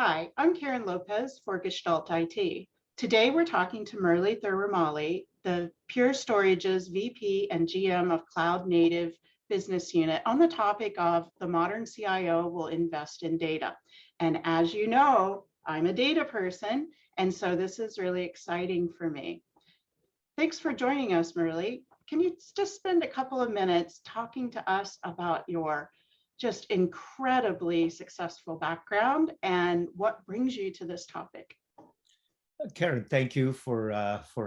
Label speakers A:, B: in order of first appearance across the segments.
A: Hi, I'm Karen Lopez for Gestalt IT. Today we're talking to Murli Thurumali, the Pure Storage's VP and GM of Cloud Native Business Unit, on the topic of the modern CIO will invest in data. And as you know, I'm a data person, and so this is really exciting for me. Thanks for joining us, Murli. Can you just spend a couple of minutes talking to us about your just incredibly successful background and what brings you to this topic?
B: Karen, thank you for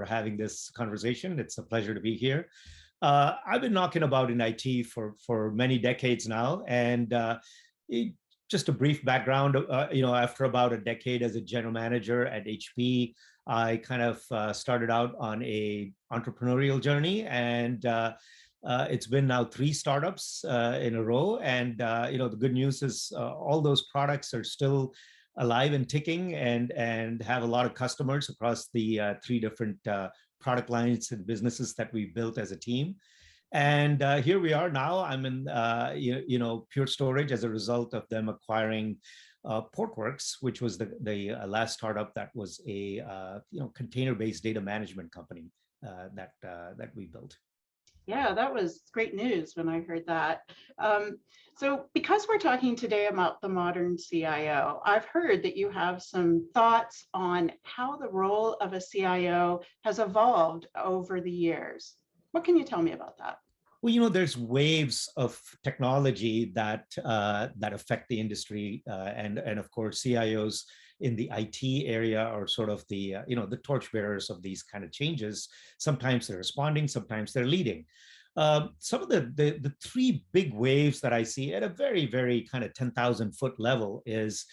B: having this conversation. It's a pleasure to be here. I've been knocking about in IT for many decades now, and just a brief background. After about a decade as a general manager at HP, I kind of started out on a entrepreneurial journey, and it's been now 3 startups in a row. And the good news is all those products are still alive and ticking, and have a lot of customers across the 3 different product lines and businesses that we built as a team. And here we are now. I'm in Pure Storage as a result of them acquiring Portworx, which was the last startup that was a container-based data management company that we built.
A: Yeah, that was great news when I heard that. So because we're talking today about the modern CIO, I've heard that you have some thoughts on how the role of a CIO has evolved over the years. What can you tell me about that?
B: Well, there's waves of technology that affect the industry, and of course, CIOs in the IT area are sort of the torchbearers of these kind of changes. Sometimes they're responding, sometimes they're leading. Some of the 3 big waves that I see at a very, very kind of 10,000-foot level is,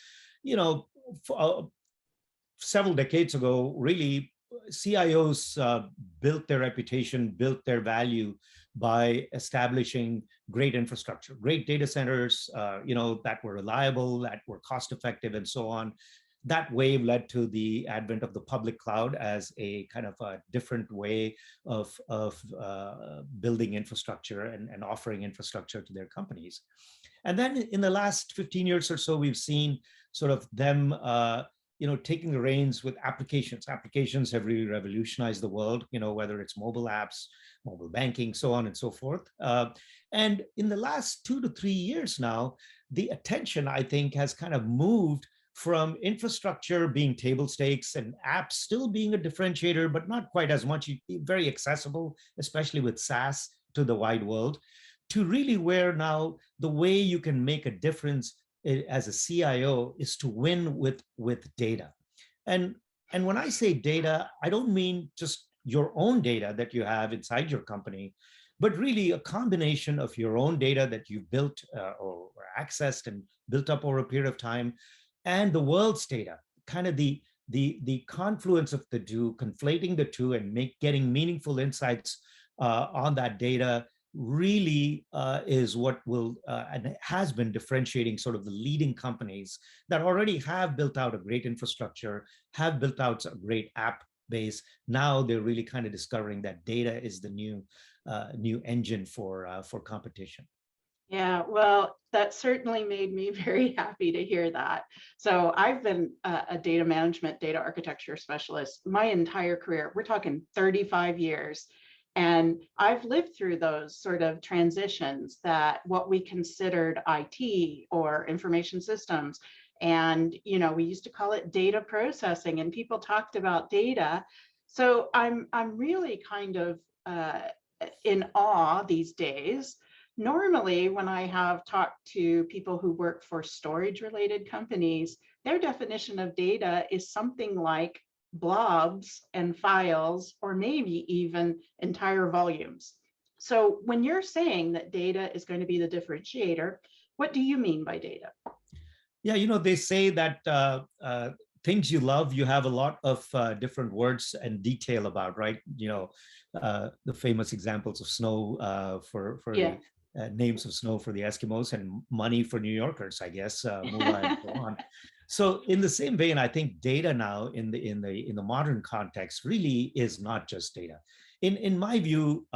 B: several decades ago, really, CIOs built their reputation, built their value by establishing great infrastructure, great data centers, that were reliable, that were cost effective, and so on. That wave led to the advent of the public cloud as a kind of a different way of building infrastructure and offering infrastructure to their companies. And then in the last 15 years or so, we've seen sort of them taking the reins with applications. Applications have really revolutionized the world, whether it's mobile apps, mobile banking, so on and so forth. And in the last 2 to 3 years now, the attention, I think, has kind of moved from infrastructure being table stakes and apps still being a differentiator, but not quite as much, very accessible, especially with SaaS to the wide world, to really where now the way you can make a difference as a CIO is to win with data. And when I say data, I don't mean just your own data that you have inside your company, but really a combination of your own data that you've built or accessed and built up over a period of time, and the world's data, kind of the confluence of the two, conflating the two, and getting meaningful insights on that data really is what will and has been differentiating sort of the leading companies that already have built out a great infrastructure, have built out a great app base. Now they're really kind of discovering that data is the new engine for competition.
A: Yeah, well, that certainly made me very happy to hear that. So I've been a data management, data architecture specialist my entire career. We're talking 35 years. And I've lived through those sort of transitions, that what we considered IT or information systems. And, we used to call it data processing, and people talked about data. So I'm really kind of in awe these days. Normally, when I have talked to people who work for storage related companies, their definition of data is something like blobs and files, or maybe even entire volumes. So when you're saying that data is going to be the differentiator, what do you mean by data?
B: Yeah, they say that things you love, you have a lot of different words and detail about, right? The famous examples of snow for
A: Yeah.
B: the names of snow for the Eskimos, and money for New Yorkers, I guess, moolah and so on. So in the same vein, I think data now in the modern context really is not just data. In my view,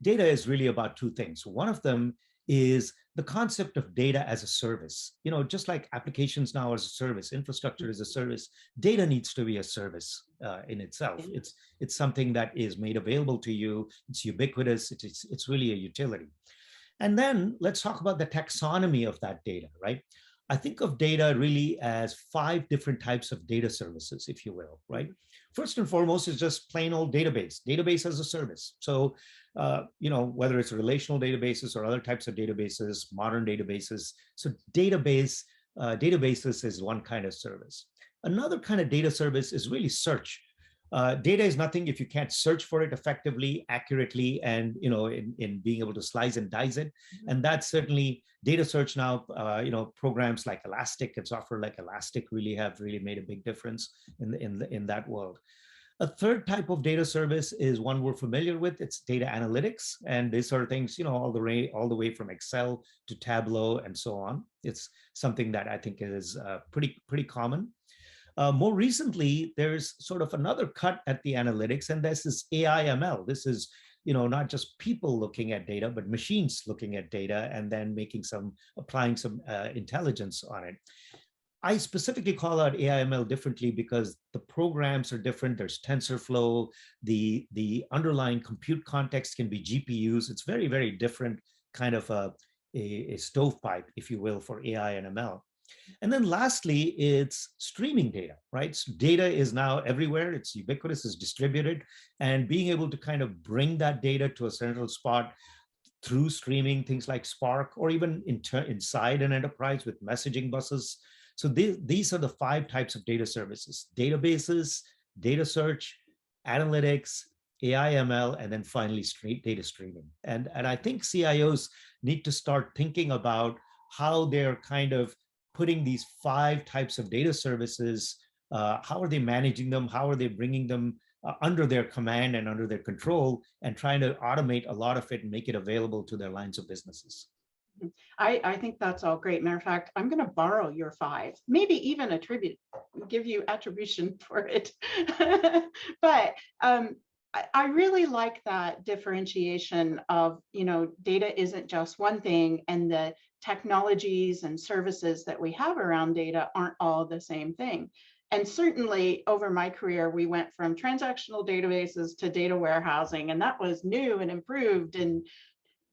B: data is really about 2 things. One of them is the concept of data as a service. Just like applications now as a service, infrastructure as a service, data needs to be a service in itself.
A: Yeah.
B: It's something that is made available to you. It's ubiquitous. It's really a utility. And then let's talk about the taxonomy of that data, right? I think of data really as 5 different types of data services, if you will, right? First and foremost is just plain old database as a service. So, whether it's relational databases or other types of databases, modern databases. So databases is one kind of service. Another kind of data service is really search. Data is nothing if you can't search for it effectively, accurately, and in being able to slice and dice it. And that's certainly data search now. Programs like Elastic and software like Elastic have made a big difference in that world. A third type of data service is one we're familiar with. It's data analytics, and these are things all the way from Excel to Tableau and so on. It's something that I think is pretty common. More recently, there's sort of another cut at the analytics, and this is AI ML. This is not just people looking at data, but machines looking at data and then applying some intelligence on it. I specifically call out AI ML differently because the programs are different. There's TensorFlow, the underlying compute context can be GPUs. It's very, very different kind of a stovepipe, if you will, for AI and ML. And then lastly, it's streaming data, right? So data is now everywhere. It's ubiquitous, it's distributed, and being able to kind of bring that data to a central spot through streaming, things like Spark, or even inside an enterprise with messaging buses. So these are the 5 types of data services: databases, data search, analytics, AI ML, and then finally data streaming. And I think CIOs need to start thinking about how they're kind of putting these 5 types of data services, how are they managing them? How are they bringing them under their command and under their control, and trying to automate a lot of it and make it available to their lines of businesses?
A: I think that's all great. Matter of fact, I'm going to borrow your 5, maybe even give you attribution for it. But I really like that differentiation of, data isn't just one thing, and the technologies and services that we have around data aren't all the same thing. And certainly over my career, we went from transactional databases to data warehousing, and that was new and improved. And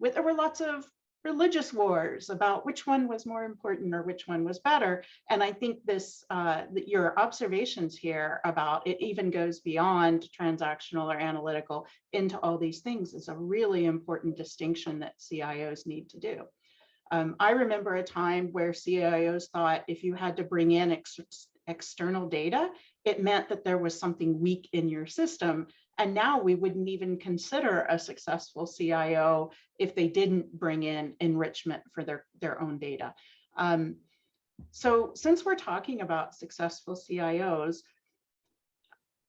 A: there were lots of religious wars about which one was more important or which one was better. And I think your observations here about it even goes beyond transactional or analytical into all these things is a really important distinction that CIOs need to do. I remember a time where CIOs thought if you had to bring in external data, it meant that there was something weak in your system. And now we wouldn't even consider a successful CIO if they didn't bring in enrichment for their own data. So since we're talking about successful CIOs,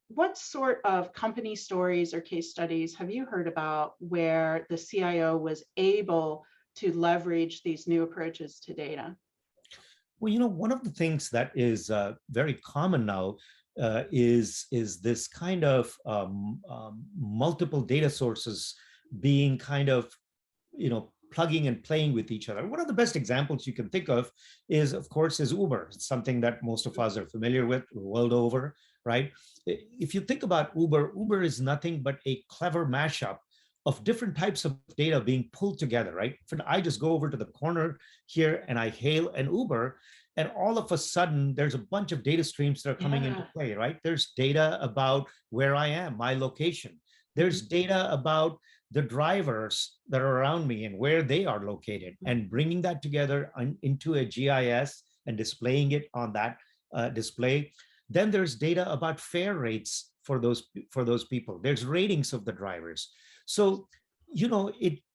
A: what sort of company stories or case studies have you heard about where the CIO was able to leverage these new approaches to data?
B: Well, one of the things that is very common now is this kind of multiple data sources being kind of, plugging and playing with each other. One of the best examples you can think of is Uber. It's something that most of us are familiar with world over, right? If you think about Uber is nothing but a clever mashup of different types of data being pulled together, right? I just go over to the corner here and I hail an Uber, and all of a sudden there's a bunch of data streams that are coming into play, right? There's data about where I am, my location. There's data about the drivers that are around me and where they are located, and bringing that together into a GIS and displaying it on that display. Then there's data about fare rates for those people. There's ratings of the drivers. So,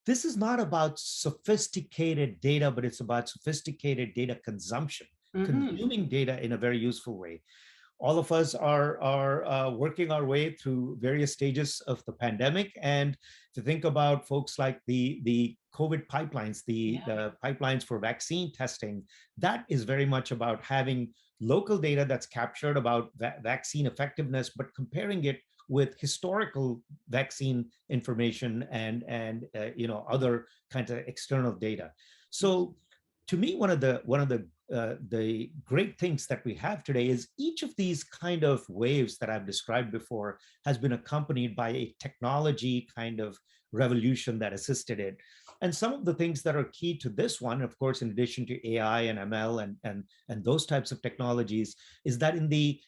B: this is not about sophisticated data, but it's about sophisticated data consumption, consuming data in a very useful way. All of us are working our way through various stages of the pandemic, and to think about folks like the COVID pipelines, the pipelines for vaccine testing, that is very much about having local data that's captured about vaccine effectiveness, but comparing it with historical vaccine information and other kinds of external data. So to me, one of the great things that we have today is each of these kind of waves that I've described before has been accompanied by a technology kind of revolution that assisted it. And some of the things that are key to this one, of course, in addition to AI and ML and those types of technologies, is that in the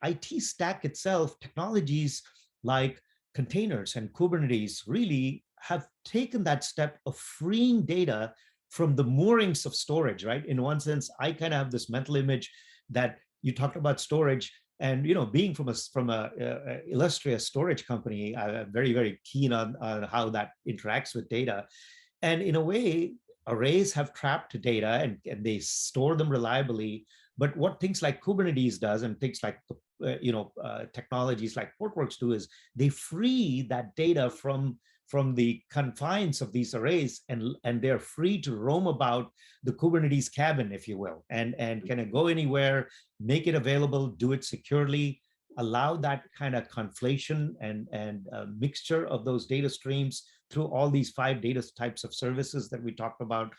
B: IT stack itself, technologies like containers and Kubernetes really have taken that step of freeing data from the moorings of storage, right? In one sense, I kind of have this mental image that you talked about storage, and being from a illustrious storage company, I'm very keen on how that interacts with data. And in a way, arrays have trapped data and they store them reliably. But what things like Kubernetes does and things like technologies like Portworx do is they free that data from the confines of these arrays, and they're free to roam about the Kubernetes cabin, if you will, and can go anywhere, make it available, do it securely, allow that kind of conflation and mixture of those data streams through all these 5 data types of services that we talked about.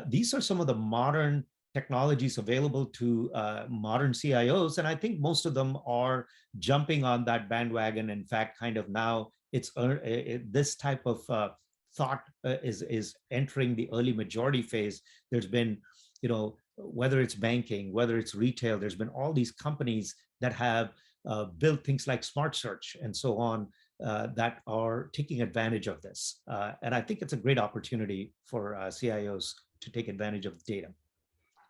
B: These are some of the modern technologies available to modern CIOs, and I think most of them are jumping on that bandwagon. In fact, kind of now this type of thought is entering the early majority phase. There's been, whether it's banking, whether it's retail, there's been all these companies that have built things like smart search and so on that are taking advantage of this. And I think it's a great opportunity for CIOs to take advantage of the data.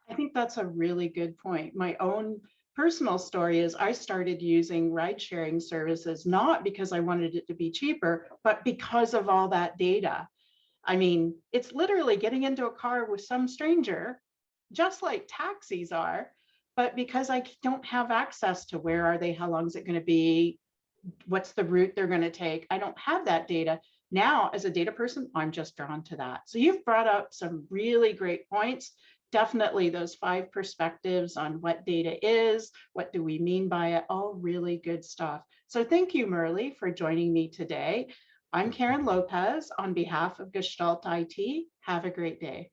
A: I think that's a really good point. My own personal story is I started using ride sharing services, not because I wanted it to be cheaper, but because of all that data. I mean, it's literally getting into a car with some stranger, just like taxis are, but because I don't have access to where are they, how long is it going to be, what's the route they're going to take, I don't have that data. Now, as a data person, I'm just drawn to that. So you've brought up some really great points. Definitely those 5 perspectives on what data is, what do we mean by it, all really good stuff. So thank you, Murli, for joining me today. I'm Karen Lopez on behalf of Gestalt IT. Have a great day.